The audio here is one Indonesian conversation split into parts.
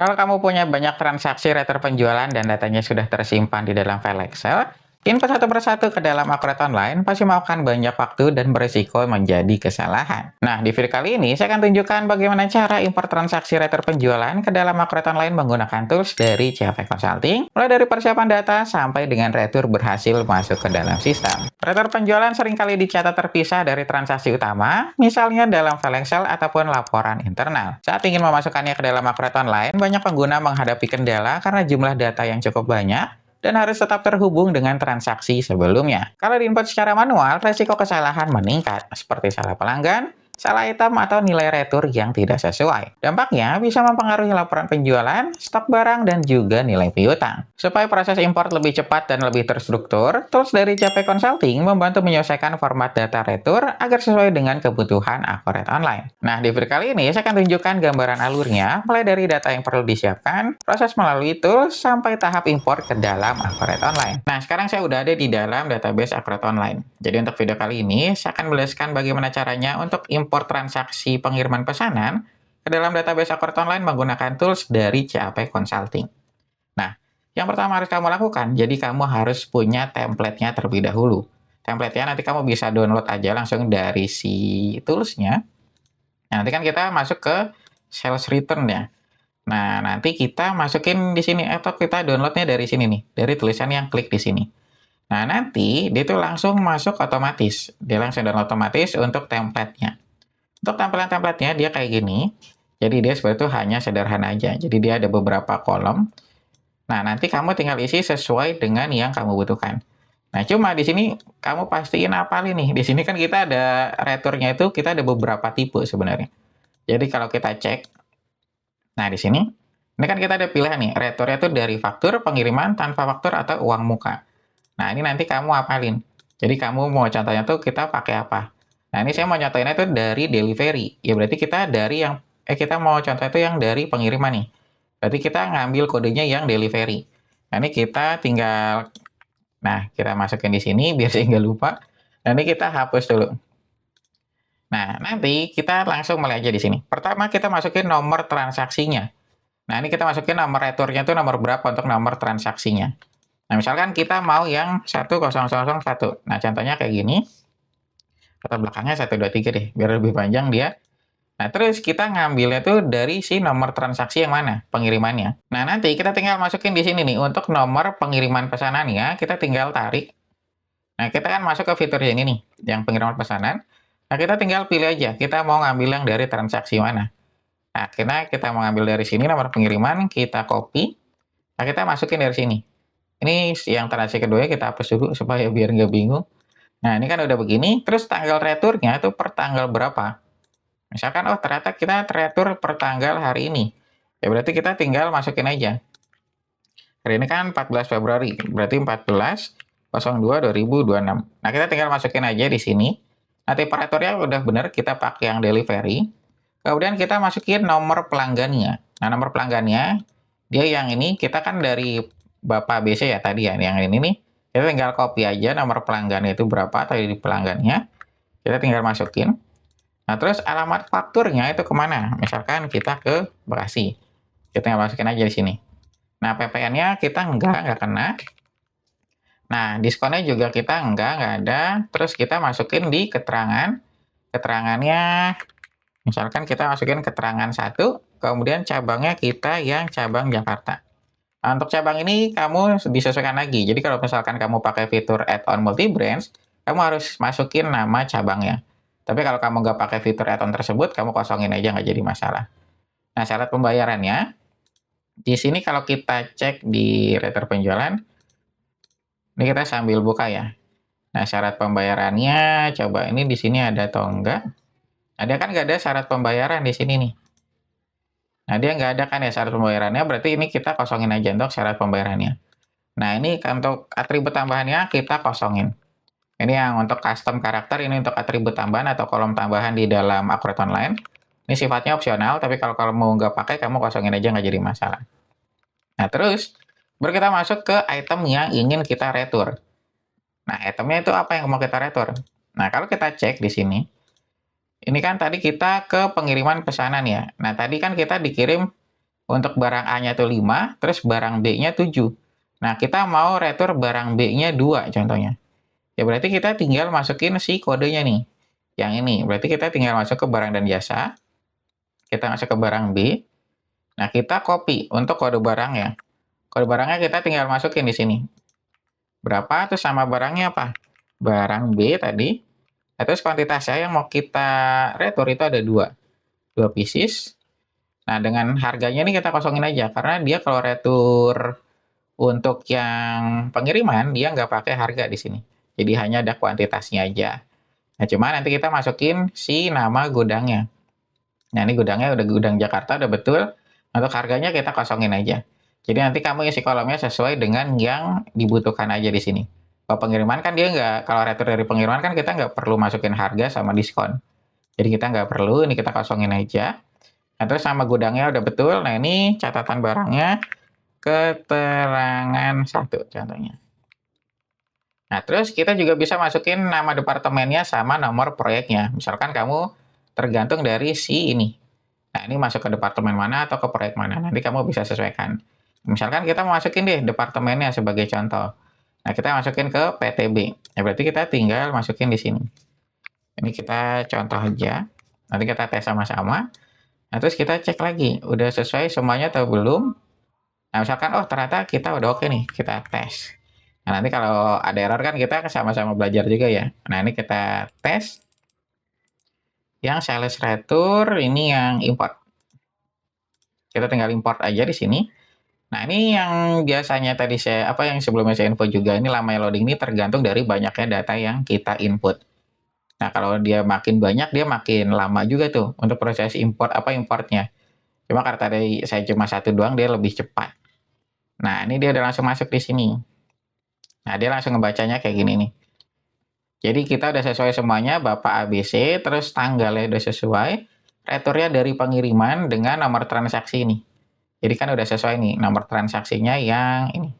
Kalau kamu punya banyak transaksi retur penjualan dan datanya sudah tersimpan di dalam file Excel, input satu persatu ke dalam Accurate Online pasti memakan banyak waktu dan berisiko menjadi kesalahan. Nah, di video kali ini saya akan tunjukkan bagaimana cara import transaksi retur penjualan ke dalam Accurate Online menggunakan tools dari CAP Consulting, mulai dari persiapan data sampai dengan retur berhasil masuk ke dalam sistem. Retur penjualan seringkali dicatat terpisah dari transaksi utama, misalnya dalam file Excel ataupun laporan internal. Saat ingin memasukkannya ke dalam Accurate Online, banyak pengguna menghadapi kendala karena jumlah data yang cukup banyak dan harus tetap terhubung dengan transaksi sebelumnya. Kalau diinput secara manual, resiko kesalahan meningkat, seperti salah pelanggan, salah item, atau nilai retur yang tidak sesuai. Dampaknya bisa mempengaruhi laporan penjualan, stok barang, dan juga nilai piutang. Supaya proses import lebih cepat dan lebih terstruktur, tools dari CP Consulting membantu menyelesaikan format data retur agar sesuai dengan kebutuhan Accurate Online. Nah, di video kali ini saya akan tunjukkan gambaran alurnya, mulai dari data yang perlu disiapkan, proses melalui tools, sampai tahap import ke dalam Accurate Online. Nah, sekarang saya udah ada di dalam database Accurate Online. Jadi untuk video kali ini, saya akan menjelaskan bagaimana caranya untuk import transaksi pengiriman pesanan ke dalam database Accurate Online menggunakan tools dari CAP Consulting. Nah, yang pertama harus kamu lakukan, jadi kamu harus punya template-nya terlebih dahulu. Template-nya nanti kamu bisa download aja langsung dari si tools-nya. Nah, nanti kan kita masuk ke sales return ya. Nah, nanti kita masukin di sini, atau kita download-nya dari sini nih, dari tulisan yang klik di sini. Nah, nanti dia tuh langsung masuk otomatis. Dia langsung download otomatis untuk template-nya. Untuk tampilan-template-nya dia kayak gini. Jadi dia sebenarnya tuh hanya sederhana aja. Jadi dia ada beberapa kolom. Nah, nanti kamu tinggal isi sesuai dengan yang kamu butuhkan. Nah, cuma di sini kamu pastiin apa nih. Di sini kan kita ada returnya itu, kita ada beberapa tipe sebenarnya. Jadi kalau kita cek, nah di sini, ini kan kita ada pilihan nih, returnya itu dari faktur, pengiriman, tanpa faktur, atau uang muka. Nah, ini nanti kamu apalin. Jadi kamu mau contohnya tuh kita pakai apa? Nah, ini saya mau contohnya itu dari delivery. Ya berarti kita dari yang, kita mau contoh itu yang dari pengiriman nih. Berarti kita ngambil kodenya yang delivery. Nah, ini kita tinggal, nah kita masukin di sini biar saya nggak lupa. Nah, ini kita hapus dulu. Nah, nanti kita langsung mulai aja di sini. Pertama kita masukin nomor transaksinya. Nah, ini kita masukin nomor returnya itu nomor berapa untuk nomor transaksinya. Nah, misalkan kita mau yang 10001. Nah, contohnya kayak gini. Atau belakangnya 123 deh, biar lebih panjang dia. Nah, terus kita ngambilnya tuh dari si nomor transaksi yang mana? Pengirimannya. Nah, nanti kita tinggal masukin di sini nih, untuk nomor pengiriman pesanannya, kita tinggal tarik. Nah, kita kan masuk ke fitur yang ini nih, yang pengiriman pesanan. Nah, kita tinggal pilih aja, kita mau ngambil yang dari transaksi mana. Nah, kita mau ngambil dari sini nomor pengiriman, kita copy. Nah, kita masukin dari sini. Ini yang transaksi kedua kita hapus dulu supaya biar nggak bingung. Nah, ini kan udah begini, terus tanggal returnya itu per tanggal berapa. Misalkan, oh ternyata kita retur per tanggal hari ini. Ya berarti kita tinggal masukin aja. Hari ini kan 14 Februari, berarti 14/02/2026. Nah, kita tinggal masukin aja di sini. Nanti operatornya udah benar, kita pakai yang delivery. Kemudian kita masukin nomor pelanggannya. Nah, nomor pelanggannya, dia yang ini, kita kan dari Bapak BC ya tadi ya, yang ini nih. Kita tinggal copy aja nomor pelanggan itu berapa tadi di pelanggannya. Kita tinggal masukin. Nah, terus alamat fakturnya itu kemana? Misalkan kita ke Bekasi. Kita tinggal masukin aja di sini. Nah, PPN-nya kita nggak kena. Nah, diskonnya juga kita nggak ada. Terus kita masukin di keterangan. Keterangannya, misalkan kita masukin keterangan 1, kemudian cabangnya kita yang cabang Jakarta. Nah, untuk cabang ini kamu disesuaikan lagi. Jadi kalau misalkan kamu pakai fitur add-on multi-branch, kamu harus masukin nama cabangnya. Tapi kalau kamu nggak pakai fitur add-on tersebut, kamu kosongin aja, nggak jadi masalah. Nah, syarat pembayarannya, di sini kalau kita cek di retur penjualan, ini kita sambil buka ya. Nah, syarat pembayarannya, coba ini di sini ada atau enggak. Nah, dia kan nggak ada syarat pembayaran di sini nih. Nah, dia nggak ada kan ya syarat pembayarannya, berarti ini kita kosongin aja untuk syarat pembayarannya. Nah, ini untuk atribut tambahannya kita kosongin. Ini yang untuk custom karakter, ini untuk atribut tambahan atau kolom tambahan di dalam Accurate Online. Ini sifatnya opsional, tapi kalau kamu nggak pakai, kamu kosongin aja, nggak jadi masalah. Nah, terus baru kita masuk ke item yang ingin kita retur. Nah, itemnya itu apa yang mau kita retur? Nah, kalau kita cek di sini, ini kan tadi kita ke pengiriman pesanan ya. Nah, tadi kan kita dikirim Untuk barang A-nya tuh 5, terus barang B-nya 7. Nah, kita mau retur barang B-nya 2 contohnya. Ya berarti kita tinggal masukin si kodenya nih. Yang ini, berarti kita tinggal masuk ke barang dan jasa. Kita masuk ke barang B. Nah, kita copy untuk kode barangnya. Kode barangnya kita tinggal masukin di sini. Berapa, terus sama barangnya apa? Barang B tadi. Nah, terus kuantitasnya yang mau kita retur itu ada 2 pieces. Nah, dengan harganya ini kita kosongin aja. Karena dia kalau retur untuk yang pengiriman, dia nggak pakai harga di sini. Jadi hanya ada kuantitasnya aja. Nah, cuma nanti kita masukin si nama gudangnya. Nah, ini gudangnya udah gudang Jakarta, udah betul. Untuk harganya kita kosongin aja. Jadi nanti kamu isi kolomnya sesuai dengan yang dibutuhkan aja di sini. Kalau pengiriman kan dia nggak, kalau retur dari pengiriman kan kita nggak perlu masukin harga sama diskon. Jadi kita nggak perlu, ini kita kosongin aja. Nah, terus sama gudangnya udah betul. Nah, ini catatan barangnya, keterangan 1 contohnya. Nah, terus kita juga bisa masukin nama departemennya sama nomor proyeknya. Misalkan kamu tergantung dari si ini. Nah, ini masuk ke departemen mana atau ke proyek mana. Nanti kamu bisa sesuaikan. Misalkan kita mau masukin deh departemennya sebagai contoh. Nah, kita masukin ke PTB. Ya, berarti kita tinggal masukin di sini. Ini kita contoh aja. Nanti kita tes sama-sama. Nah, terus kita cek lagi. Udah sesuai semuanya atau belum? Nah, misalkan, oh ternyata kita udah oke nih. Kita tes. Nah, nanti kalau ada error kan kita sama-sama belajar juga ya. Nah, ini kita tes. Yang sales retur, ini yang import. Kita tinggal import aja di sini. Nah, ini yang biasanya tadi yang sebelumnya saya info juga, ini lamanya loading ini tergantung dari banyaknya data yang kita input. Nah, kalau dia makin banyak, dia makin lama juga tuh untuk proses importnya. Cuma karena tadi saya cuma 1 doang, dia lebih cepat. Nah, ini dia udah langsung masuk di sini. Nah, dia langsung ngebacanya kayak gini nih. Jadi kita udah sesuai semuanya, Bapak ABC, terus tanggalnya udah sesuai, returnya dari pengiriman dengan nomor transaksi ini. Jadi kan udah sesuai nih, nomor transaksinya yang ini.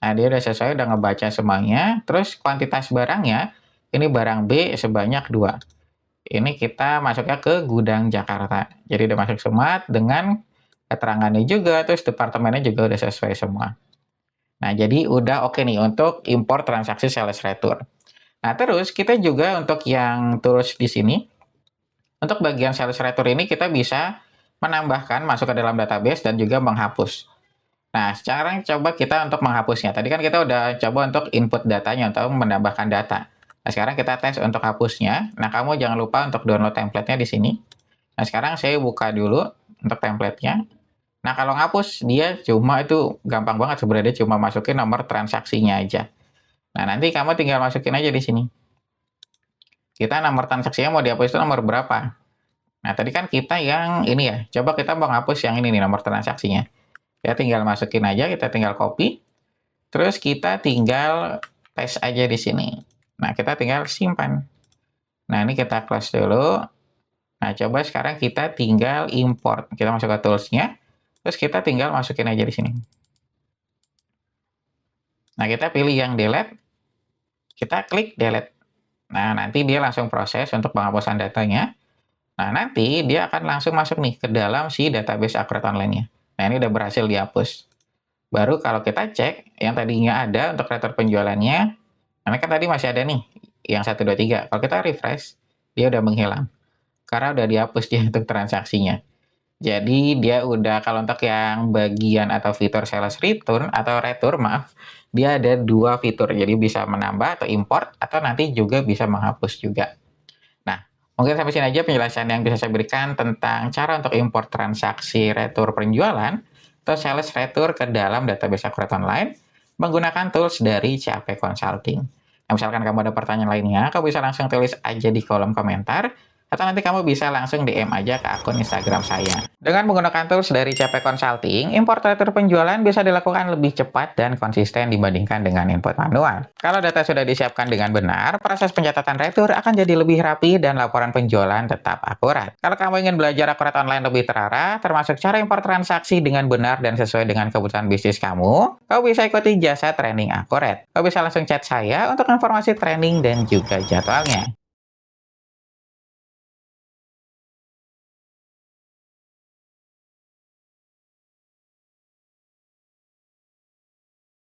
Nah, dia udah sesuai, udah ngebaca semuanya. Terus kuantitas barangnya, ini barang B sebanyak 2. Ini kita masuknya ke gudang Jakarta. Jadi udah masuk semua dengan keterangannya juga, terus departemennya juga udah sesuai semua. Nah, jadi udah oke nih untuk import transaksi sales retur. Nah, terus kita juga untuk yang tools di sini, untuk bagian sales retur ini kita bisa menambahkan masuk ke dalam database dan juga menghapus. Nah, sekarang coba kita untuk menghapusnya. Tadi kan kita udah coba untuk input datanya untuk menambahkan data. Nah, sekarang kita tes untuk hapusnya. Nah, kamu jangan lupa untuk download template-nya di sini. Nah, sekarang saya buka dulu untuk template-nya. Nah, kalau ngapus dia cuma itu gampang banget sebenarnya, cuma masukin nomor transaksinya aja. Nah, nanti kamu tinggal masukin aja di sini. Kita nomor transaksinya mau dihapus itu nomor berapa? Nah, tadi kan kita yang ini ya. Coba kita mau ngapus yang ini nih, nomor transaksinya. Ya, tinggal masukin aja, kita tinggal copy. Terus kita tinggal paste aja di sini. Nah, kita tinggal simpan. Nah, ini kita close dulu. Nah, coba sekarang kita tinggal import. Kita masuk ke tools-nya. Terus kita tinggal masukin aja di sini. Nah, kita pilih yang delete. Kita klik delete. Nah, nanti dia langsung proses untuk penghapusan datanya. Nah, nanti dia akan langsung masuk nih ke dalam si database Akurat Online-nya. Nah, ini udah berhasil dihapus. Baru kalau kita cek, yang tadinya ada untuk retur penjualannya, karena kan tadi masih ada nih, yang 1, 2, 3. Kalau kita refresh, dia udah menghilang. Karena udah dihapus dia untuk transaksinya. Jadi, dia udah, kalau untuk yang bagian atau fitur sales return, atau retur, maaf, dia ada 2 fitur. Jadi, bisa menambah atau import, atau nanti juga bisa menghapus juga. Mungkin sampai sini aja penjelasan yang bisa saya berikan tentang cara untuk import transaksi retur penjualan atau sales retur ke dalam database Akurat Online menggunakan tools dari CAP Consulting. Nah, misalkan kamu ada pertanyaan lainnya, kamu bisa langsung tulis aja di kolom komentar atau nanti kamu bisa langsung DM aja ke akun Instagram saya. Dengan menggunakan tools dari CAP Consulting, import retur penjualan bisa dilakukan lebih cepat dan konsisten dibandingkan dengan input manual. Kalau data sudah disiapkan dengan benar, proses pencatatan retur akan jadi lebih rapi dan laporan penjualan tetap akurat. Kalau kamu ingin belajar Akurat Online lebih terarah, termasuk cara import transaksi dengan benar dan sesuai dengan kebutuhan bisnis kamu bisa ikuti jasa training Akurat. Kamu bisa langsung chat saya untuk informasi training dan juga jadwalnya.